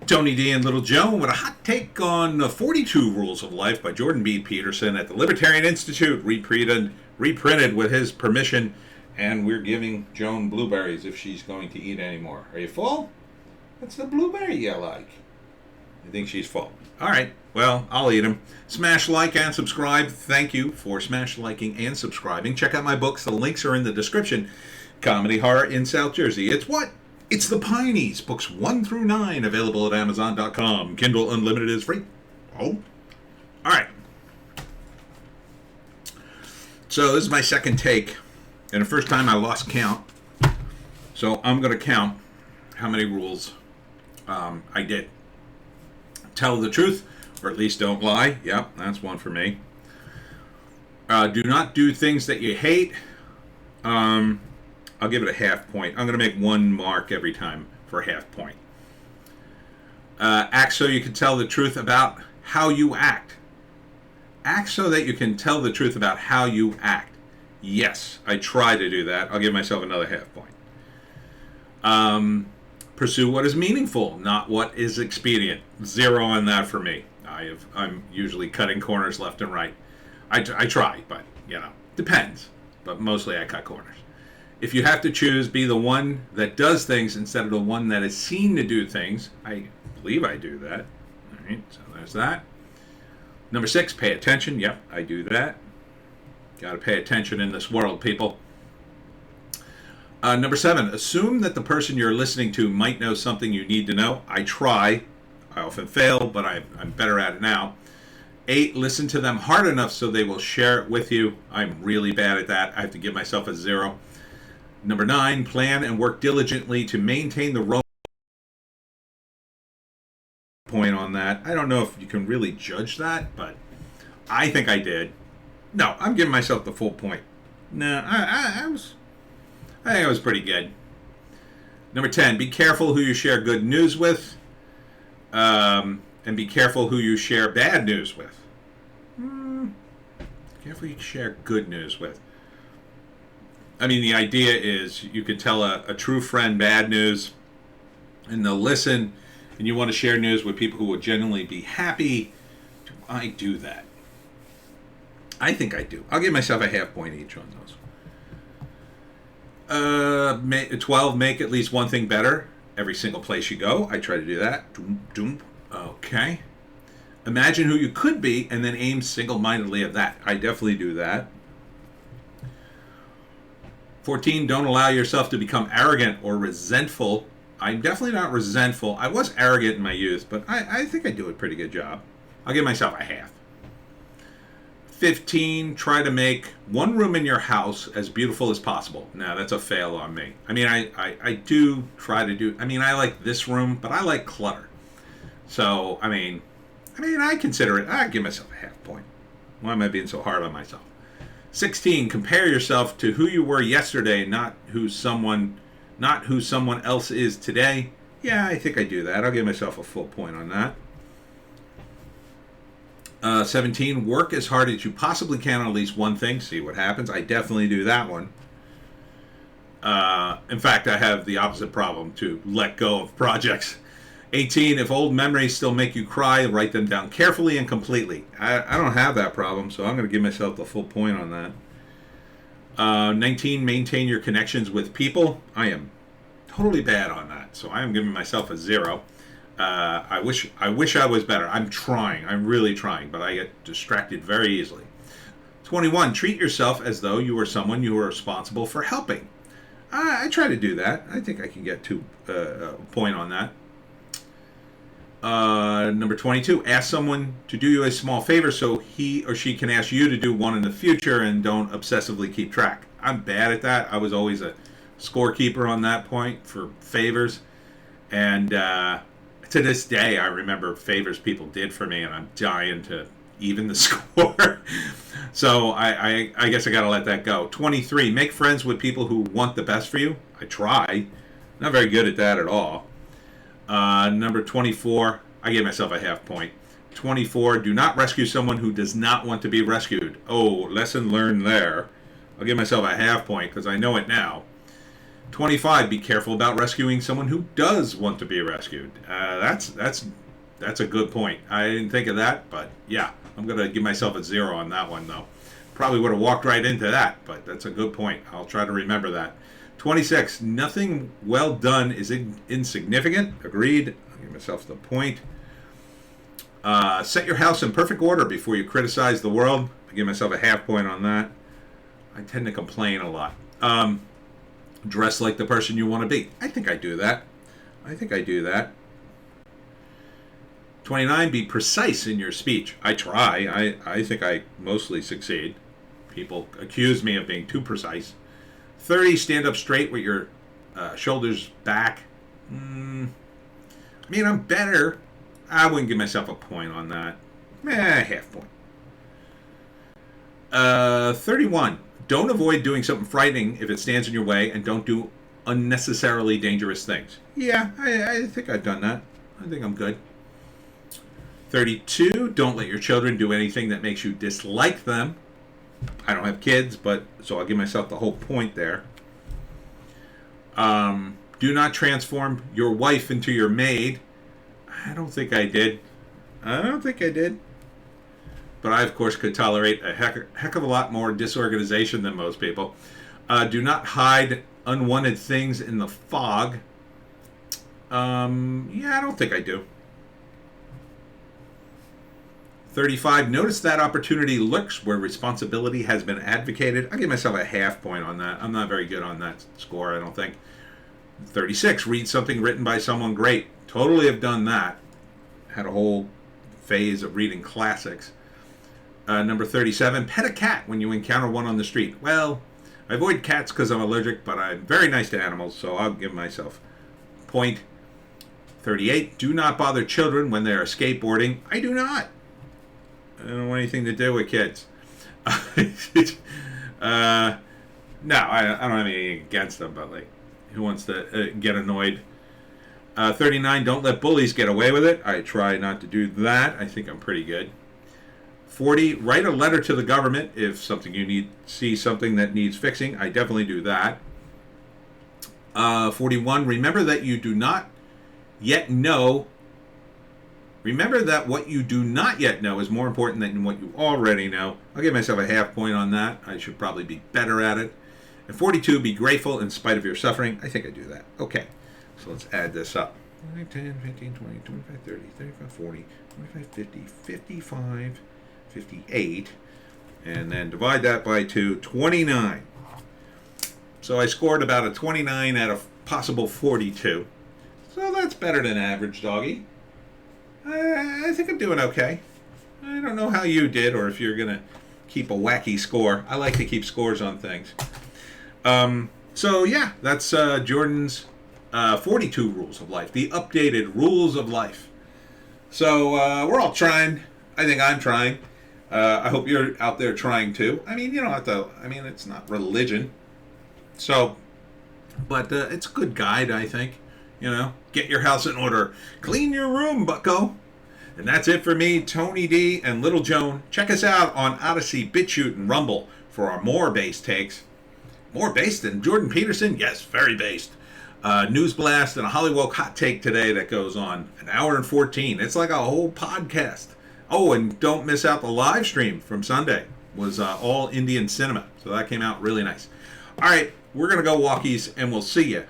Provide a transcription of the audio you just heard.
Tony D and Little Joe with a hot take on the 42 Rules of Life by Jordan B. Peterson at the Libertarian Institute, reprinted with his permission, and we're giving Joan blueberries if she's going to eat any more. Are you full? What's the blueberry you like? I think she's full. All right, well, I'll eat them. Smash like and subscribe. Thank you for smash liking and subscribing. Check out my books. The links are in the description. Comedy Horror in South Jersey. It's what? It's the Pineys, books 1 through 9, available at Amazon.com. Kindle Unlimited is free. Oh. All right. So this is my second take, and the first time I lost count. So I'm going to count how many rules I did. Tell the truth, or at least don't lie. Yep, that's one for me. Do not do things that you hate. I'll give it a half point. I'm going to make one mark every time for a half point. Act so you can tell the truth about how you act. Act so that you can tell the truth about how you act. Yes, I try to do that. I'll give myself another half point. Pursue what is meaningful, not what is expedient. 0 on that for me. I'm usually cutting corners left and right. I try, but, depends. But mostly I cut corners. If you have to choose, be the one that does things instead of the one that is seen to do things. I believe I do that. All right, so there's that. Number 6, pay attention. Yep, I do that. Got to pay attention in this world, people. Number 7, assume that the person you're listening to might know something you need to know. I try. I often fail, but I'm better at it now. 8, listen to them hard enough so they will share it with you. I'm really bad at that. I have to give myself a 0. Number 9, plan and work diligently to maintain the role. Point on that. I don't know if you can really judge that, but I think I did. No, I'm giving myself the full point. No, I think it was pretty good. Number 10, be careful who you share good news with, and be careful who you share bad news with. Careful who you share good news with. I mean, the idea is you could tell a true friend bad news, and they'll listen, and you want to share news with people who will genuinely be happy. Do I do that? I think I do. I'll give myself a half point each on those. 12, make at least one thing better every single place you go. I try to do that. Okay. Imagine who you could be, and then aim single-mindedly at that. I definitely do that. 14, don't allow yourself to become arrogant or resentful. I'm definitely not resentful. I was arrogant in my youth, but I think I do a pretty good job. I'll give myself a half. 15, try to make one room in your house as beautiful as possible. Now, that's a fail on me. I mean, I do try to do... I mean, I like this room, but I like clutter. So, I mean, I consider it... I give myself a half point. Why am I being so hard on myself? 16, compare yourself to who you were yesterday, not who someone else is today. Yeah, I think I do that. I'll give myself a full point on that. 17, work as hard as you possibly can on at least one thing. See what happens. I definitely do that one. In fact, I have the opposite problem, to let go of projects. 18, if old memories still make you cry, write them down carefully and completely. I don't have that problem, so I'm going to give myself the full point on that. 19, maintain your connections with people. I am totally bad on that, so I am giving myself a 0. I wish I was better. I'm trying. I'm really trying, but I get distracted very easily. 21, treat yourself as though you were someone you were responsible for helping. I try to do that. I think I can get a point on that. Number 22, ask someone to do you a small favor so he or she can ask you to do one in the future, and don't obsessively keep track. I'm bad at that. I was always a scorekeeper on that point for favors. And to this day, I remember favors people did for me, and I'm dying to even the score. So I guess I got to let that go. 23, make friends with people who want the best for you. I try. Not very good at that at all. Number 24, I gave myself a half point. 24, do not rescue someone who does not want to be rescued. Oh, lesson learned there. I'll give myself a half point because I know it now. 25, be careful about rescuing someone who does want to be rescued. That's a good point. I didn't think of that, but yeah, I'm going to give myself a 0 on that one, though. Probably would have walked right into that, but that's a good point. I'll try to remember that. 26, nothing well done is insignificant. Agreed. I'll give myself the point. Set your house in perfect order before you criticize the world. I give myself a half point on that. I tend to complain a lot. Dress like the person you want to be. I think I do that. 29, be precise in your speech. I try. I think I mostly succeed. People accuse me of being too precise. 30, stand up straight with your shoulders back. I mean, I'm better. I wouldn't give myself a point on that. Half point. 31, don't avoid doing something frightening if it stands in your way, and don't do unnecessarily dangerous things. Yeah, I think I've done that. I think I'm good. 32, don't let your children do anything that makes you dislike them. I don't have kids, but so I'll give myself the whole point there. Do not transform your wife into your maid. I don't think I did. But I, of course, could tolerate a heck of a lot more disorganization than most people. Do not hide unwanted things in the fog. Yeah, I don't think I do. 35, notice that opportunity lurks where responsibility has been advocated. I'll give myself a half point on that. I'm not very good on that score, I don't think. 36, read something written by someone great. Totally have done that. Had a whole phase of reading classics. Number 37, pet a cat when you encounter one on the street. Well, I avoid cats because I'm allergic, but I'm very nice to animals, so I'll give myself a point. 38, do not bother children when they are skateboarding. I do not. I don't want anything to do with kids. No, I don't have anything against them, but like, who wants to get annoyed? 39, don't let bullies get away with it. I try not to do that. I think I'm pretty good. 40, write a letter to the government if see something that needs fixing. I definitely do that. 41, remember that you do not yet know. Remember that what you do not yet know is more important than what you already know. I'll give myself a half point on that. I should probably be better at it. And 42, be grateful in spite of your suffering. I think I do that. Okay, so let's add this up. 5, 10, 15, 20, 25, 30, 35, 40, 45, 50, 55, 58. And then divide that by 2, 29. So I scored about a 29 out of possible 42. So that's better than average, doggy. I think I'm doing okay. I don't know how you did, or if you're going to keep a wacky score. I like to keep scores on things. So yeah, that's Jordan's 42 rules of life, the updated rules of life. So we're all trying. I think I'm trying. I hope you're out there trying too. I mean, you don't have to, it's not religion. So, but it's a good guide, I think. Get your house in order. Clean your room, bucko. And that's it for me, Tony D and Little Joan. Check us out on Odysee, Bitchute, and Rumble for our more based takes. More based than Jordan Peterson? Yes, very based. News blast and a Hollywoke hot take today that goes on an hour and 14. It's like a whole podcast. Oh, and don't miss out the live stream from Sunday. It was all Indian cinema. So that came out really nice. All right, we're going to go walkies, and we'll see you